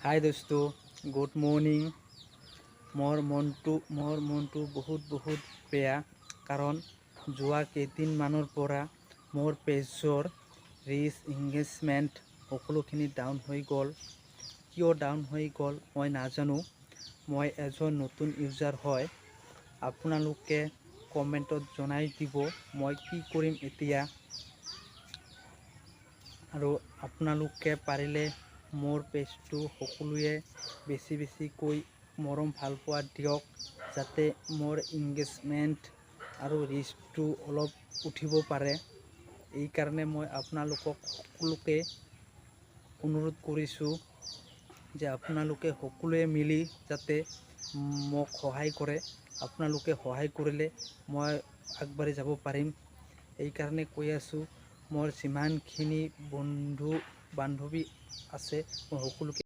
হাই দোস্ত, good morning. মোৰ মনটো বহুত বেয়া, কাৰণ যোৱা কেইদিনমানৰ পৰা মোৰ পেজৰ ৰিচ এংগেজমেণ্ট সকলোখিনি ডাউন হৈ গ'ল। কিয় ডাউন হৈ গ'ল মই নাজানো। মই এজন নতুন ইউজাৰ হয়। আপোনালোকে কমেণ্টত জনাই দিব মই কি কৰিম এতিয়া। আৰু আপোনালোকে পাৰিলে মোৰ পেজটো সকলোৱে বেছিকৈ মৰম ভাল পোৱা দিয়ক, যাতে মোৰ এংগেজমেণ্ট আৰু ৰিচটো অলপ উঠিব পাৰে। এইকাৰণে মই আপোনালোকক সকলোকে অনুৰোধ কৰিছোঁ যে আপোনালোকে সকলোৱে মিলি যাতে মোক সহায় কৰে। আপোনালোকে সহায় কৰিলে মই আগবাঢ়ি যাব পাৰিম। এইকাৰণে কৈ আছোঁ, মোৰ যিমানখিনি বন্ধু বান্ধৱী আছে মই সকলোকে